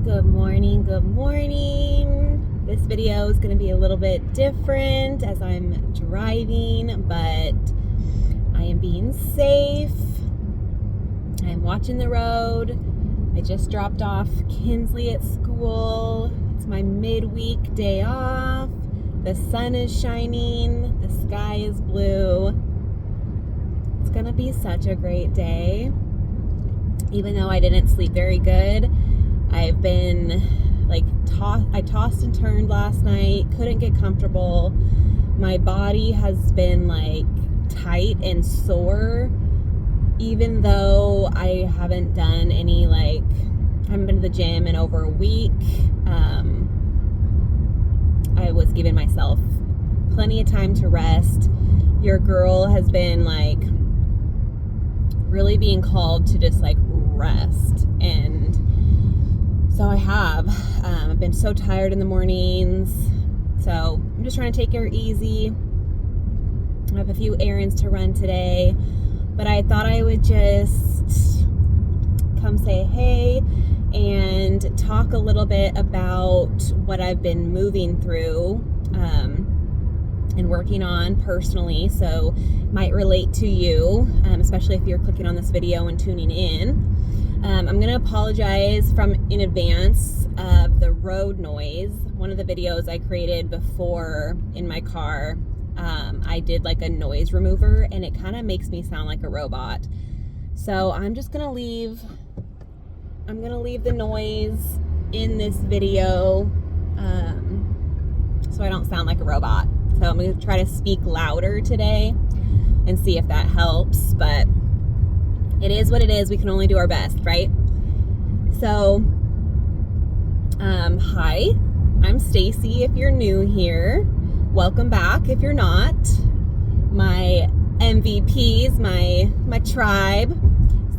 Good morning, good morning. This video is going to be a little bit different as I'm driving, but I am being safe. I am watching the road. I just dropped off Kinsley at school. It's my midweek day off. The sun is shining. The sky is blue. It's going to be such a great day. Even though I didn't sleep very good, I've been I tossed and turned last night, couldn't get comfortable. My body has been tight and sore, even though I haven't done any I haven't been to the gym in over a week. I was giving myself plenty of time to rest. Your girl has been really being called to just rest, and so I have. I've been so tired in the mornings, so I'm just trying to take it easy. I have a few errands to run today, but I thought I would just come say hey and talk a little bit about what I've been moving through and working on personally, so it might relate to you, especially if you're clicking on this video and tuning in. I'm going to apologize in advance of the road noise. One of the videos I created before in my car, I did a noise remover, and it kind of makes me sound like a robot. So I'm just going to leave the noise in this video so I don't sound like a robot. So I'm going to try to speak louder today and see if that helps, but it is what it is. We can only do our best, right? So, hi, I'm Stacy if you're new here. Welcome back if you're not. My MVPs, my tribe.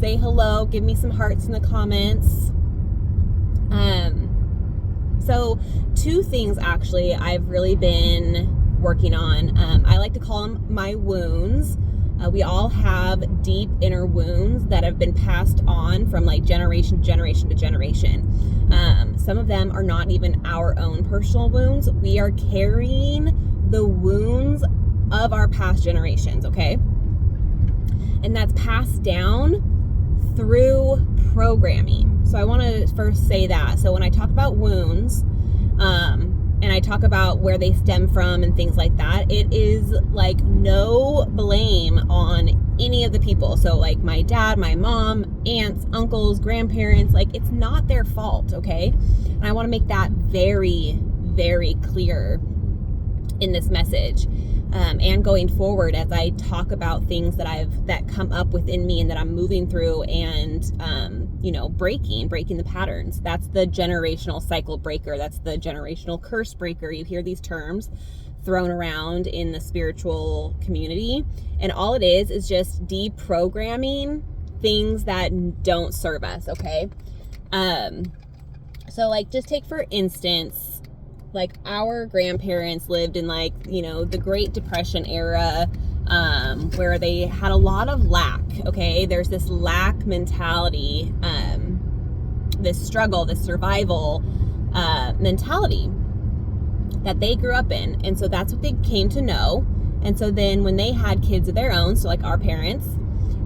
Say hello, give me some hearts in the comments. So two things actually I've really been working on. I like to call them my wounds. We all have deep inner wounds that have been passed on from generation to generation to generation. Some of them are not even our own personal wounds. We are carrying the wounds of our past generations, okay? And that's passed down through programming. So I want to first say that. So when I talk about wounds, and I talk about where they stem from and things like that, it is no blame on any of the people. So my dad, my mom, aunts, uncles, grandparents, it's not their fault, okay? And I want to make that very, very clear in this message. And going forward as I talk about things that come up within me and that I'm moving through and, breaking the patterns. That's the generational cycle breaker. That's the generational curse breaker. You hear these terms thrown around in the spiritual community, and all it is just deprogramming things that don't serve us, okay? So just take for instance, our grandparents lived in the Great Depression era, where they had a lot of lack, okay? There's this lack mentality, this struggle, this survival mentality that they grew up in. And so that's what they came to know. And so then when they had kids of their own, so our parents,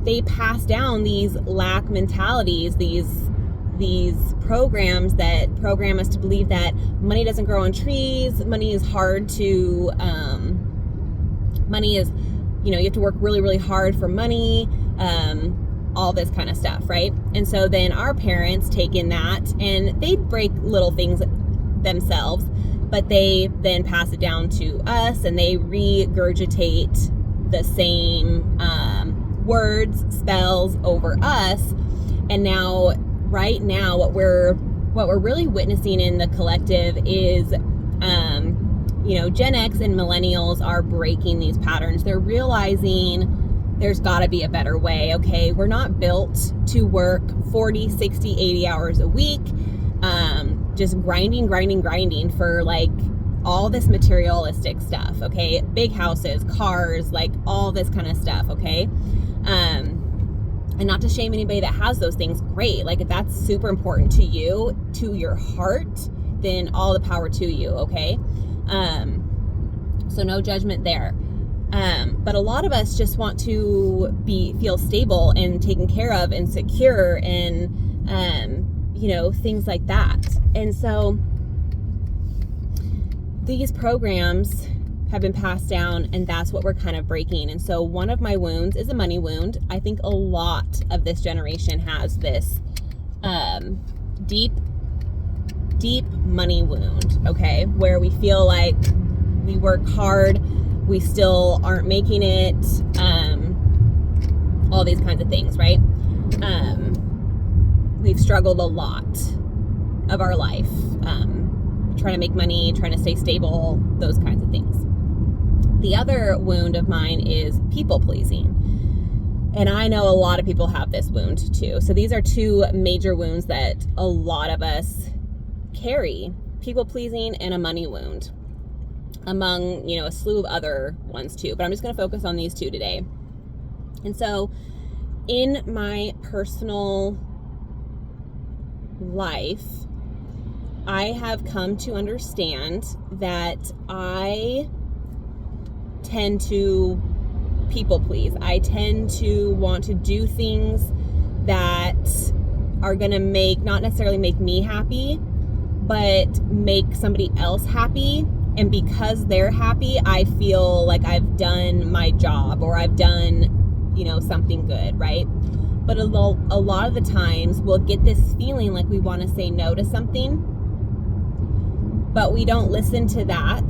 they passed down these lack mentalities, these programs that program us to believe that money doesn't grow on trees, money is hard to, money is, you have to work really, really hard for money, all this kind of stuff, right? And so then our parents take in that and they'd break little things themselves, but they then pass it down to us and they regurgitate the same words, spells over us. And now, right now, what we're really witnessing in the collective is, Gen X and millennials are breaking these patterns. They're realizing there's got to be a better way, okay? We're not built to work 40, 60, 80 hours a week, just grinding for all this materialistic stuff, okay? Big houses, cars, all this kind of stuff, okay? And not to shame anybody that has those things, great. Like if that's super important to you, to your heart, then all the power to you, okay? So no judgment there. But a lot of us just want to feel stable and taken care of and secure and, things like that. And so these programs have been passed down, and that's what we're kind of breaking. And so one of my wounds is a money wound. I think a lot of this generation has this deep money wound, okay, where we feel like we work hard, we still aren't making it, all these kinds of things, right? We've struggled a lot of our life, trying to make money, trying to stay stable, those kinds of things. The other wound of mine is people pleasing. And I know a lot of people have this wound too. So these are two major wounds that a lot of us carry: people pleasing and a money wound, among, a slew of other ones too. But I'm just going to focus on these two today. And so in my personal life, I have come to understand that I tend to people please. I tend to want to do things that are going to not necessarily make me happy, but make somebody else happy. And because they're happy, I feel like I've done my job, or I've done, something good, right? But a lot of the times we'll get this feeling like we want to say no to something, but we don't listen to that.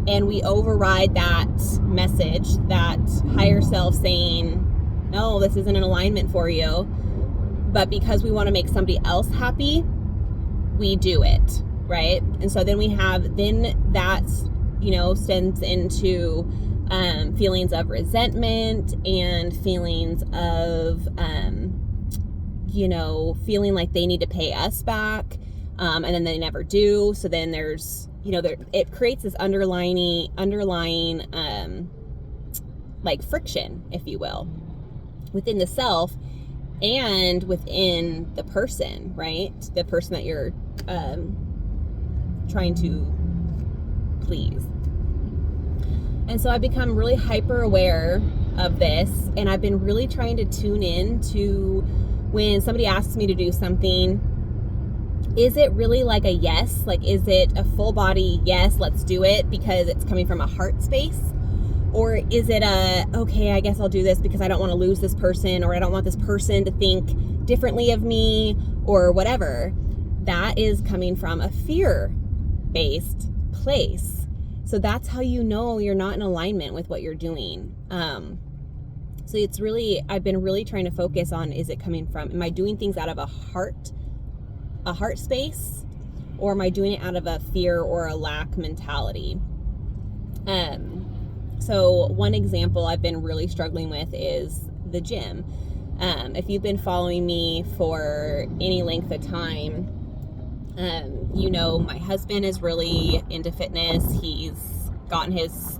And we override that message, that higher self saying, no, this isn't in alignment for you. But because we want to make somebody else happy, we do it, right? And so then that stems into feelings of resentment and feelings of, feeling like they need to pay us back. And then they never do. So then there's, it creates this underlying like friction, if you will, within the self and within the person, right? The person that you're trying to please. And so I've become really hyper aware of this, and I've been really trying to tune in to when somebody asks me to do something. Is it really like a yes? Like, is it a full body yes, let's do it because it's coming from a heart space? Or is it okay, I guess I'll do this because I don't want to lose this person, or I don't want this person to think differently of me, or whatever? That is coming from a fear-based place. So that's how you know you're not in alignment with what you're doing. So I've been really trying to focus on, is it coming from, am I doing things out of a heart space, or am I doing it out of a fear or a lack mentality? So one example I've been really struggling with is the gym. If you've been following me for any length of time, my husband is really into fitness. He's gotten his,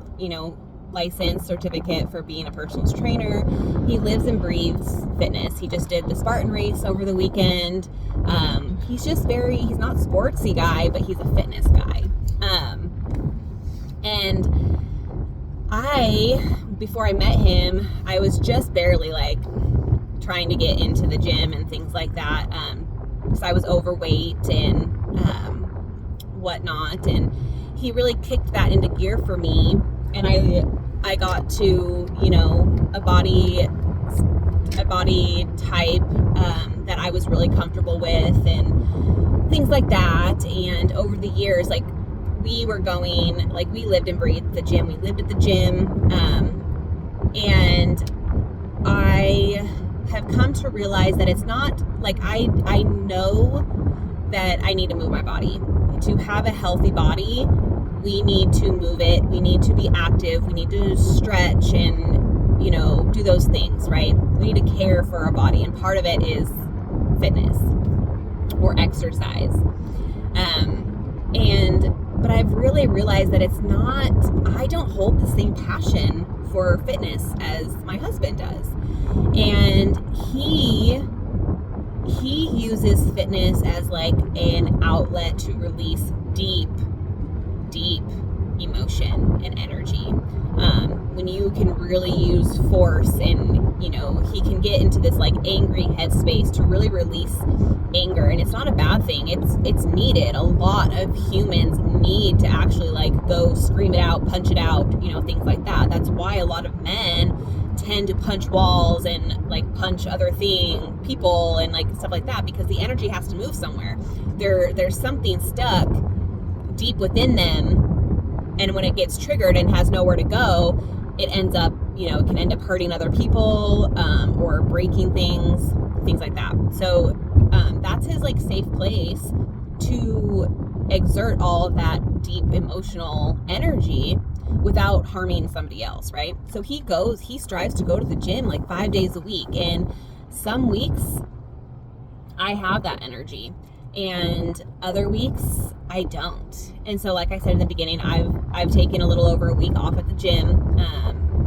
license certificate for being a personal trainer. He lives and breathes fitness. He just did the Spartan race over the weekend. He's not sportsy guy, but he's a fitness guy. And before I met him, I was just barely like trying to get into the gym and things like that. Because I was overweight and whatnot. And he really kicked that into gear for me. And I got to, a body type that I was really comfortable with and things like that. And over the years, we lived and breathed the gym. We lived at the gym. And I have come to realize that it's not like I know that I need to move my body. To have a healthy body, we need to move it. We need to be active. We need to stretch and, do those things, right? We need to care for our body. And part of it is fitness or exercise. But I've really realized that I don't hold the same passion for fitness as my husband does. And he uses fitness as like an outlet to release deep emotion and energy. When you can really use force, and he can get into this like angry headspace to really release anger, and it's not a bad thing. It's needed. A lot of humans need to actually like go scream it out, punch it out, things like that. That's why a lot of men tend to punch walls and like punch other people and like stuff like that, because the energy has to move somewhere. There's something stuck deep within them, and when it gets triggered and has nowhere to go, it ends up, it can end up hurting other people, or breaking things like that. So that's his like safe place to exert all of that deep emotional energy without harming somebody else, right? So he strives to go to the gym like 5 days a week, and some weeks I have that energy and other weeks I don't. And so like I said in the beginning, I've taken a little over a week off at the gym.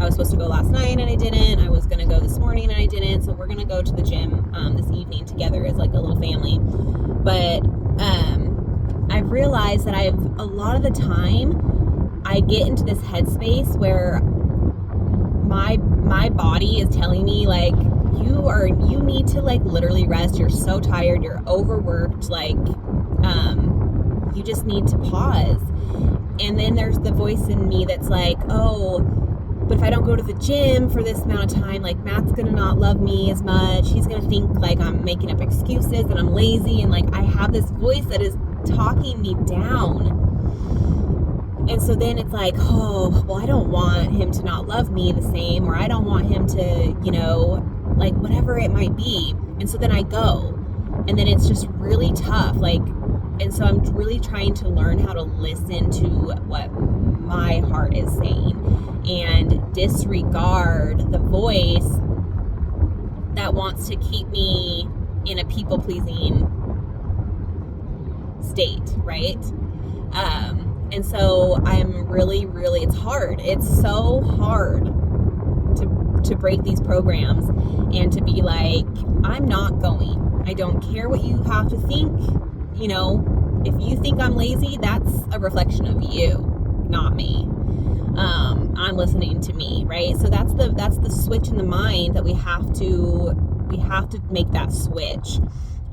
I was supposed to go last night and I didn't. I was going to go this morning and I didn't. So we're going to go to the gym this evening together as like a little family. But I've realized that a lot of the time I get into this headspace where my body is telling me like, you need to like literally rest. You're so tired. You're overworked. Like, you just need to pause. And then there's the voice in me that's like, oh, but if I don't go to the gym for this amount of time, like Matt's gonna not love me as much. He's gonna think like I'm making up excuses and I'm lazy. And like I have this voice that is talking me down. And so then it's like, oh, well, I don't want him to not love me the same, or I don't want him to, like whatever it might be. And so then I go, and then it's just really tough. Like, and so I'm really trying to learn how to listen to what my heart is saying and disregard the voice that wants to keep me in a people-pleasing state, right? And so I'm really, it's hard. It's so hard to break these programs and to be like, I'm not going. I don't care what you have to think. If you think I'm lazy, that's a reflection of you, not me. I'm listening to me, right? So that's the switch in the mind that we have to make that switch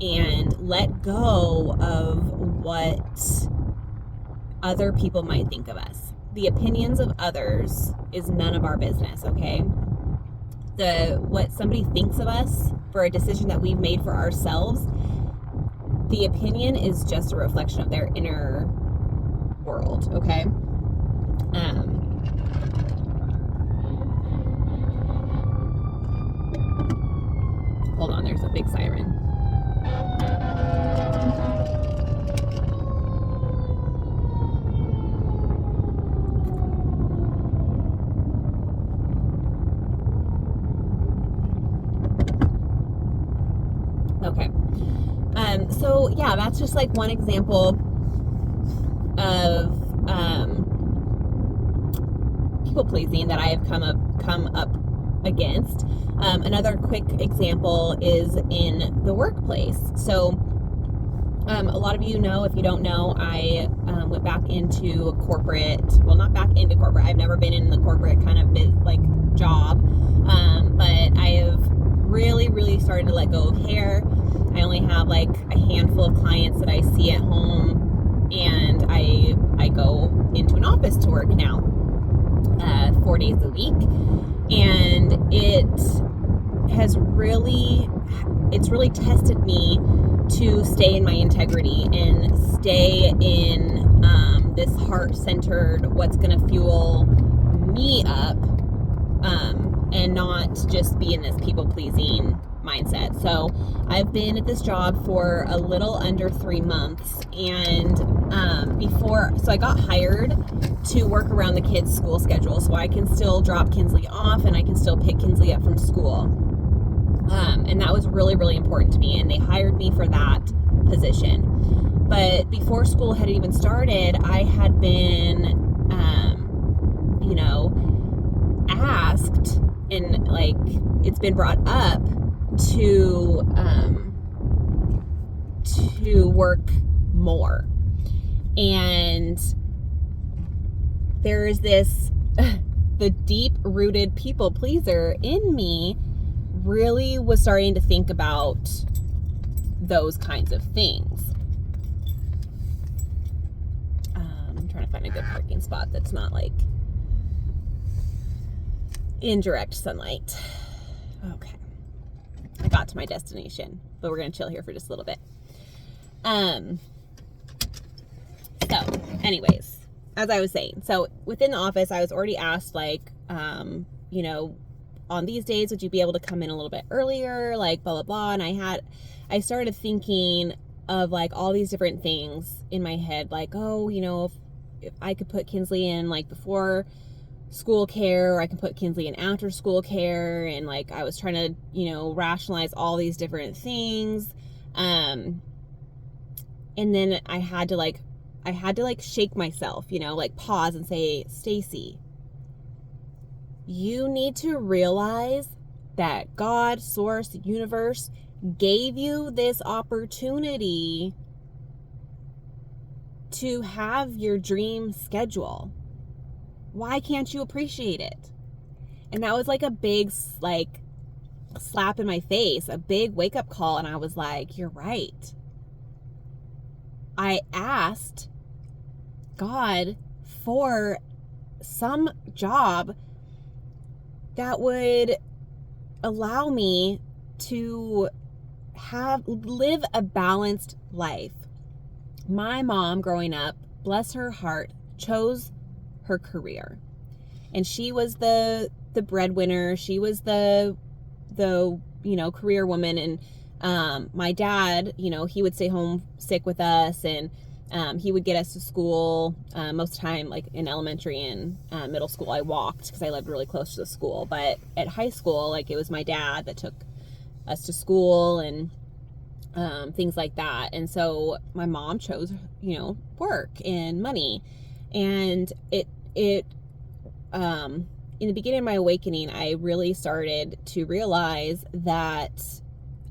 and let go of what other people might think of us. The opinions of others is none of our business, okay? What somebody thinks of us for a decision that we've made for ourselves, the opinion is just a reflection of their inner world, okay? Hold on, there's a big siren. Okay. So yeah, that's just like one example of people pleasing that I have come up against. Another quick example is in the workplace. So a lot of you know, if you don't know, I went back into corporate. Well, not back into corporate. I've never been in the corporate kind of job, but I have really started to let go of hair. I only have like a handful of clients that I see at home, and I go into an office to work now, 4 days a week, and it's really tested me to stay in my integrity and stay in this heart-centered, what's going to fuel me up, and not just be in this people-pleasing mindset. So I've been at this job for a little under 3 months, and so I got hired to work around the kids' school schedule, so I can still drop Kinsley off and I can still pick Kinsley up from school. And that was really important to me, and they hired me for that position. But before school had even started, I had been asked, and like it's been brought up to work more. And there's this the deep-rooted people pleaser in me really was starting to think about those kinds of things. I'm trying to find a good parking spot that's not like in direct sunlight. Okay. I got to my destination, but we're going to chill here for just a little bit. So anyways, as I was saying, so within the office, I was already asked, like, you know, on these days, would you be able to come in a little bit earlier? Like, blah, blah, blah. And I started thinking of like all these different things in my head, like, oh, you know, if I could put Kinsley in like before school care, or I can put Kinsley in after school care. And like, I was trying to, you know, rationalize all these different things. And then I had to like shake myself, you know, like pause and say, Stacy, you need to realize that God, source, the universe gave you this opportunity to have your dream schedule. Why can't you appreciate it? And that was like a big, like, slap in my face, a big wake up call. And I was like, you're right. I asked God for some job that would allow me to live a balanced life. My mom growing up, bless her heart, chose her career. And she was the breadwinner. She was the you know, career woman. And my dad, you know, he would stay home sick with us, and he would get us to school. Most of the time, like in elementary and middle school, I walked because I lived really close to the school. But at high school, like, it was my dad that took us to school and things like that. And so my mom chose, you know, work and money. And it in the beginning of my awakening, I really started to realize that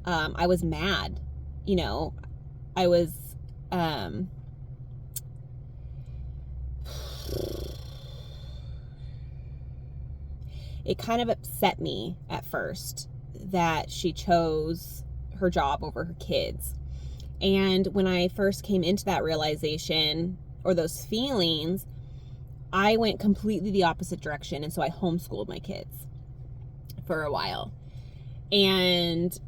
I was mad. You know, I was it kind of upset me at first that she chose her job over her kids. And when I first came into that realization, or those feelings, I went completely the opposite direction. And so I homeschooled my kids for a while. And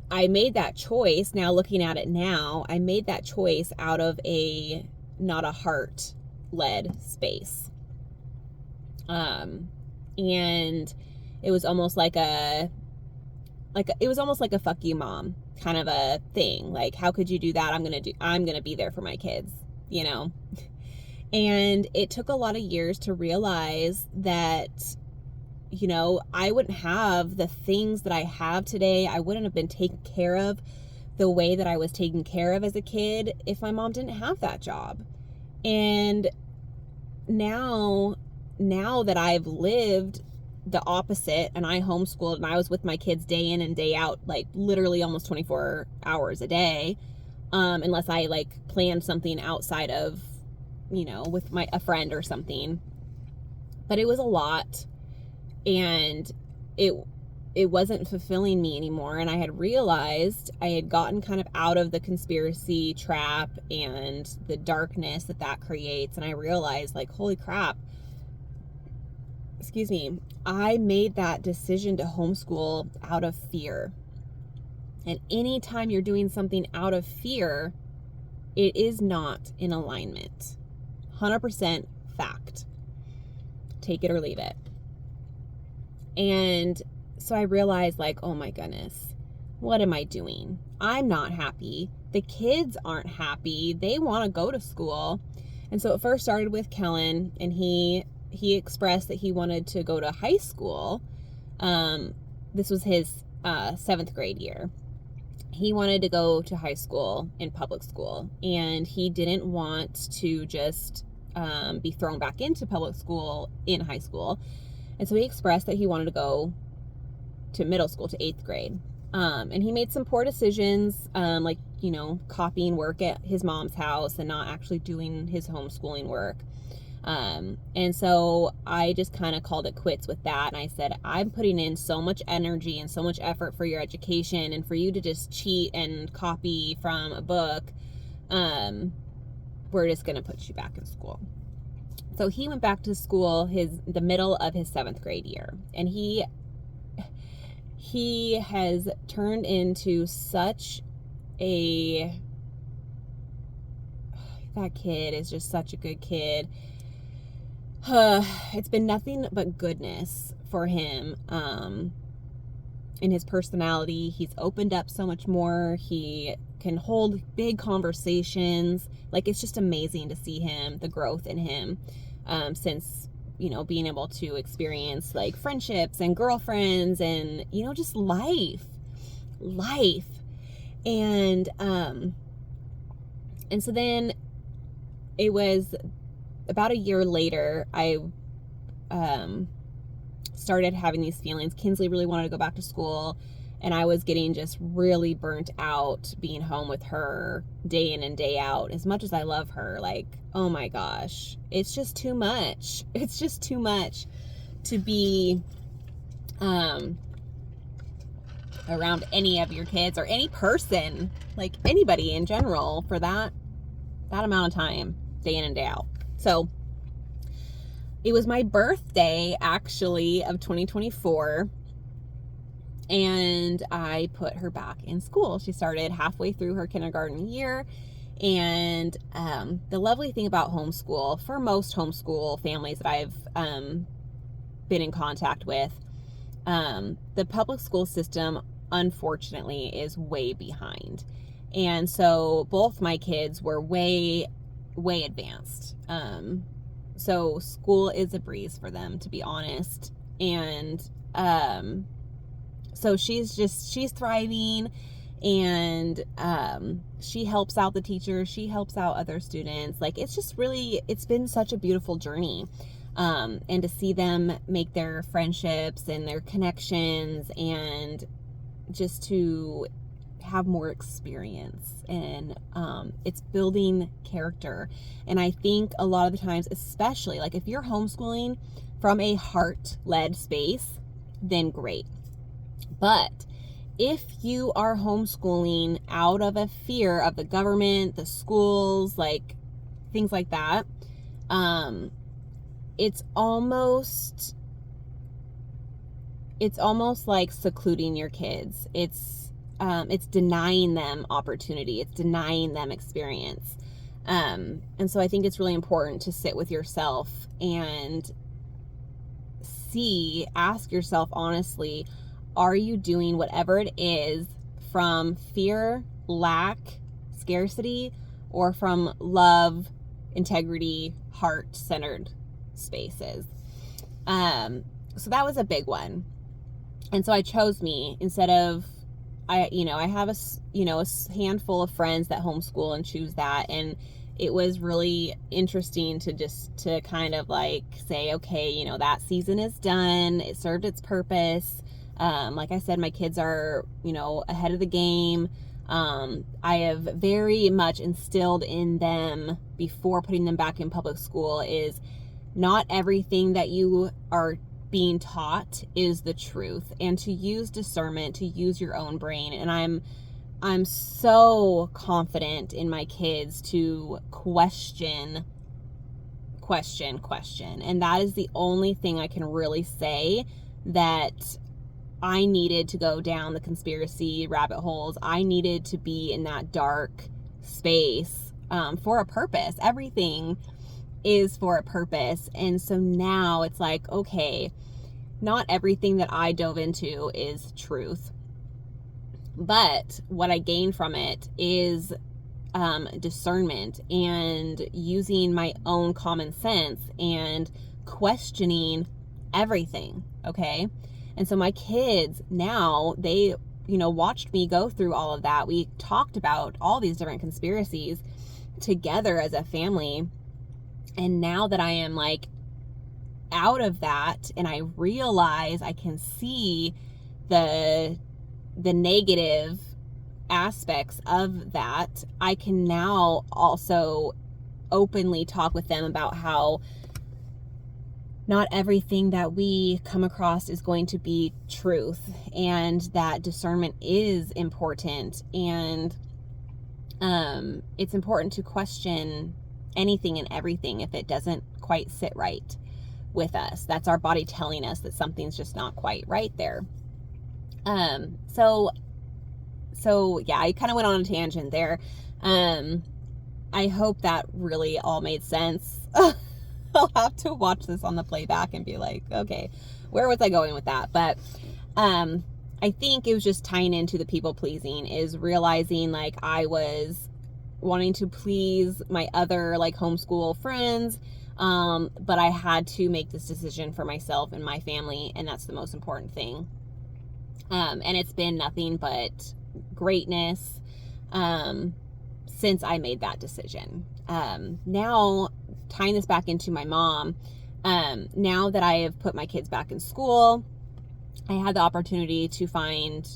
I made that choice. Now, looking at it now, I made that choice out of not a heart-led space. And it was almost like it was almost like a fuck you mom kind of a thing. Like, how could you do that? I'm going to be there for my kids, you know? And it took a lot of years to realize that, you know, I wouldn't have the things that I have today. I wouldn't have been taken care of the way that I was taken care of as a kid if my mom didn't have that job. And now that I've lived the opposite, and I homeschooled, and I was with my kids day in and day out, like literally almost 24 hours a day, unless I like planned something outside of, you know, with a friend or something. But it was a lot, and it wasn't fulfilling me anymore. And I had realized I had gotten kind of out of the conspiracy trap and the darkness that creates. And I realized, like, holy crap, excuse me, I made that decision to homeschool out of fear. And anytime you're doing something out of fear, it is not in alignment. 100% fact. Take it or leave it. And so I realized, like, oh my goodness, what am I doing? I'm not happy. The kids aren't happy. They want to go to school. And so it first started with Kellen, and he expressed that he wanted to go to high school. This was his 7th grade year. He wanted to go to high school in public school, and he didn't want to just be thrown back into public school in high school. And so he expressed that he wanted to go to middle school, to 8th grade. And he made some poor decisions, like, copying work at his mom's house and not actually doing his homeschooling work. And so I just kind of called it quits with that. And I said, I'm putting in so much energy and so much effort for your education, and for you to just cheat and copy from a book, we're just going to put you back in school. So he went back to school the middle of his 7th grade year, and he has turned into such that kid is just such a good kid. It's been nothing but goodness for him. In his personality, he's opened up so much more. He can hold big conversations. Like, it's just amazing to see him, the growth in him, since, being able to experience like friendships and girlfriends and, just life. And so then it was about a year later, I started having these feelings. Kinsley really wanted to go back to school, and I was getting just really burnt out being home with her day in and day out. As much as I love her, like, oh my gosh, it's just too much. It's just too much to be around any of your kids or any person, like anybody in general, for that amount of time, day in and day out. So it was my birthday, actually, of 2024, and I put her back in school. She started halfway through her kindergarten year, and the lovely thing about homeschool, for most homeschool families that I've been in contact with, the public school system, unfortunately, is way behind. And so both my kids were way advanced. So school is a breeze for them, to be honest. And so she's thriving, and she helps out the teachers, she helps out other students. Like, it's been such a beautiful journey. And to see them make their friendships and their connections, and just to have more experience, and it's building character. And I think a lot of the times, especially like if you're homeschooling from a heart-led space, then great. But if you are homeschooling out of a fear of the government, the schools, like things like that, it's almost like secluding your kids. It's denying them opportunity. It's denying them experience. And so I think it's really important to sit with yourself and ask yourself honestly, are you doing whatever it is from fear, lack, scarcity, or from love, integrity, heart-centered spaces? So that was a big one. And so I chose me instead of, I have a handful of friends that homeschool and choose that. And it was really interesting to kind of like say, okay, that season is done. It served its purpose. Like I said, my kids are, ahead of the game. I have very much instilled in them before putting them back in public school is not everything that you are being taught is the truth, and to use discernment, to use your own brain. And I'm so confident in my kids to question. And that is the only thing I can really say that I needed to go down the conspiracy rabbit holes. I needed to be in that dark space for a purpose. Everything is for a purpose. And so now it's like, okay, not everything that I dove into is truth, but what I gained from it is discernment and using my own common sense and questioning everything. Okay. And so my kids now, they, watched me go through all of that. We talked about all these different conspiracies together as a family. And now that I am like out of that and I realize I can see the negative aspects of that, I can now also openly talk with them about how not everything that we come across is going to be truth, and that discernment is important, and it's important to question anything and everything if it doesn't quite sit right with us. That's our body telling us that something's just not quite right there. So yeah, I kind of went on a tangent there. I hope that really all made sense. I'll have to watch this on the playback and be like, okay, where was I going with that? But I think it was just tying into the people pleasing, is realizing like I was wanting to please my other like homeschool friends, but I had to make this decision for myself and my family, and that's the most important thing. And it's been nothing but greatness since I made that decision. Now, tying this back into my mom, now that I have put my kids back in school, I had the opportunity to find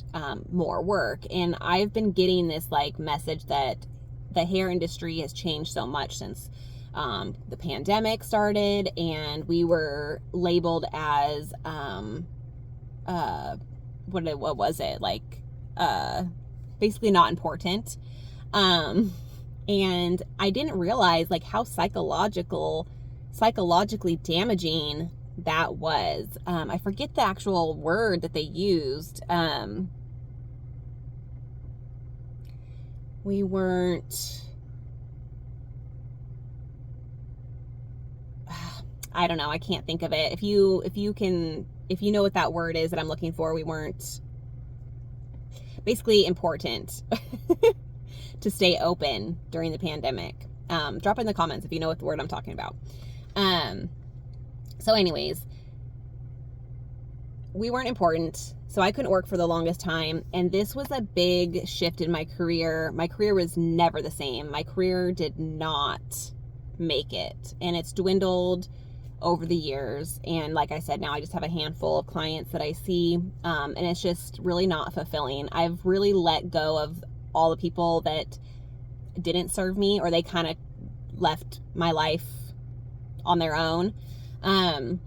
more work, and I've been getting this like message that the hair industry has changed so much since the pandemic started, and we were labeled as what was it, like basically not important, and I didn't realize like how psychologically damaging that was. I forget the actual word that they used. We weren't, I don't know, I can't think of it. If you know what that word is that I'm looking for, we weren't basically important to stay open during the pandemic. Drop in the comments if you know what the word I'm talking about. So anyways, we weren't important, so I couldn't work for the longest time, and this was a big shift in my career. My career was never the same. My career did not make it, and it's dwindled over the years, and like I said, now I just have a handful of clients that I see, and it's just really not fulfilling. I've really let go of all the people that didn't serve me, or they kind of left my life on their own, and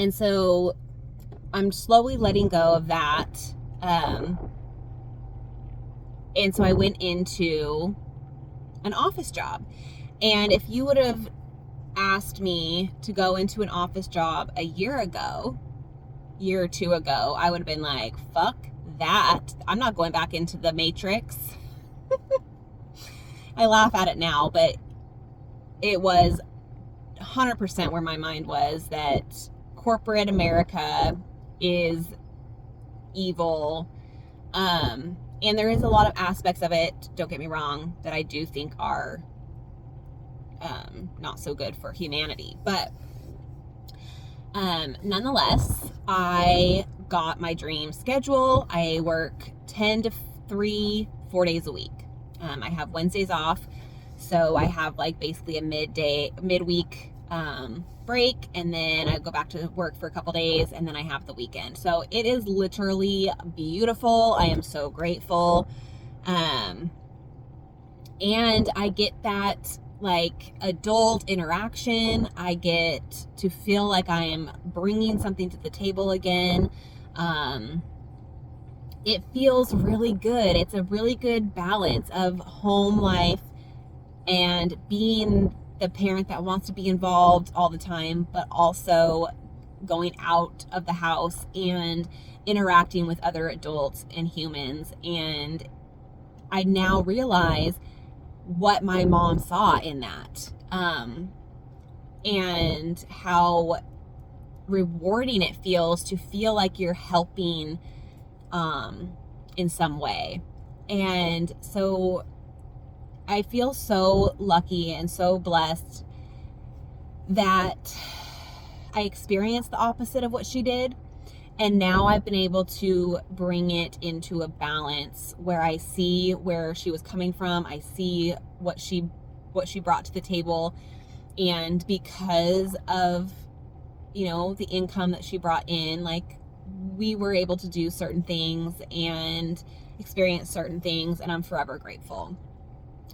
so I'm slowly letting go of that, and so I went into an office job. And if you would have asked me to go into an office job a year or two ago, I would have been like, fuck that. I'm not going back into the Matrix. I laugh at it now, but it was 100% where my mind was, that corporate America is evil. And there is a lot of aspects of it, don't get me wrong, that I do think are not so good for humanity. But nonetheless, I got my dream schedule. I work 10 to 3, 4 days a week. I have Wednesdays off, so I have like basically a midweek break, and then I go back to work for a couple days, and then I have the weekend. So it is literally beautiful. I am so grateful. And I get that like adult interaction. I get to feel like I am bringing something to the table again. It feels really good. It's a really good balance of home life and being the parent that wants to be involved all the time, but also going out of the house and interacting with other adults and humans. And I now realize what my mom saw in that, and how rewarding it feels to feel like you're helping in some way. And so I feel so lucky and so blessed that I experienced the opposite of what she did. And now I've been able to bring it into a balance where I see where she was coming from. I see what she brought to the table. And because of you know, the income that she brought in, like, we were able to do certain things and experience certain things, and I'm forever grateful.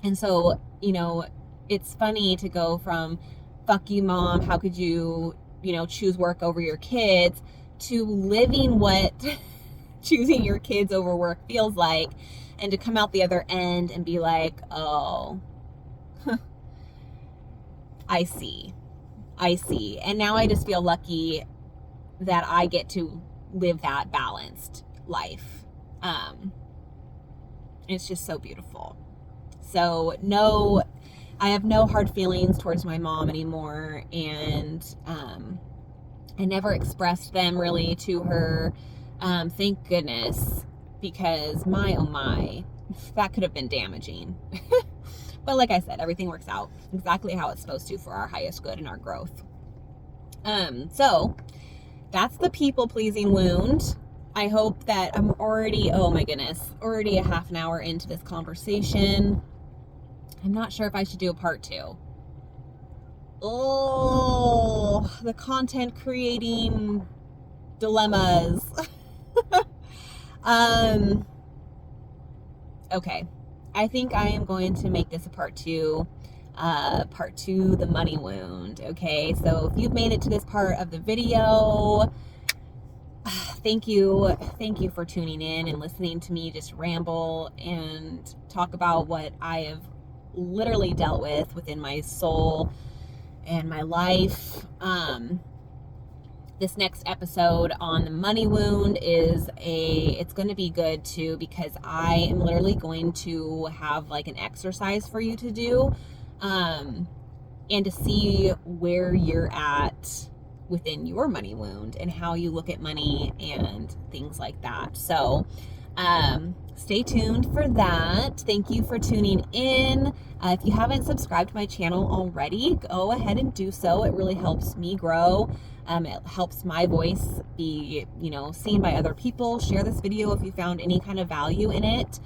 And so, you know, it's funny to go from fuck you, mom, how could you, you know, choose work over your kids, to living what choosing your kids over work feels like, and to come out the other end and be like, oh, I see. And now I just feel lucky that I get to live that balanced life. It's just so beautiful. So no, I have no hard feelings towards my mom anymore, and I never expressed them really to her. Thank goodness, because my oh my, that could have been damaging. But like I said, everything works out exactly how it's supposed to for our highest good and our growth. So that's the people-pleasing wound. I hope that I'm already, oh my goodness, already a half an hour into this conversation. I'm not sure if I should do a part 2. Oh, the content creating dilemmas. Okay. I think I am going to make this a part 2. Part 2, the money wound. Okay, so if you've made it to this part of the video, thank you for tuning in and listening to me just ramble and talk about what I have literally dealt with within my soul and my life. This next episode on the money wound it's going to be good too, because I am literally going to have like an exercise for you to do, and to see where you're at within your money wound and how you look at money and things like that. So stay tuned for that. Thank you for tuning in. If you haven't subscribed to my channel already, go ahead and do so. It really helps me grow. It helps my voice be, you know, seen by other people. Share this video if you found any kind of value in it.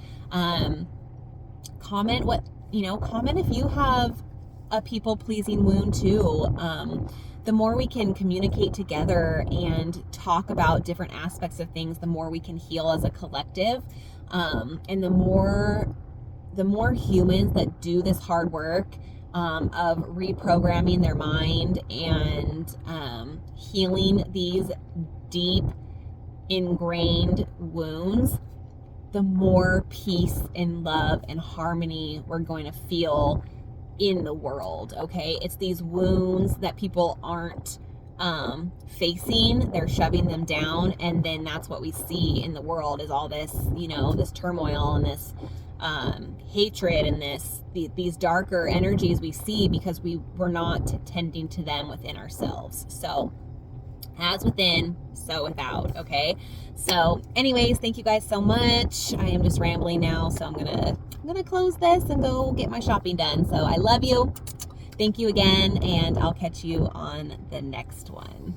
Comment if you have a people-pleasing wound too. The more we can communicate together and talk about different aspects of things, the more we can heal as a collective. And the more humans that do this hard work of reprogramming their mind and healing these deep ingrained wounds, the more peace and love and harmony we're going to feel in the world. Okay, it's these wounds that people aren't facing, they're shoving them down, and then that's what we see in the world, is all this, you know, this turmoil and this hatred and these darker energies we see because we're not tending to them within ourselves. So as within, so without. Okay, so anyways, thank you guys so much. I am just rambling now, so I'm gonna close this and go get my shopping done. So I love you, thank you again, and I'll catch you on the next one.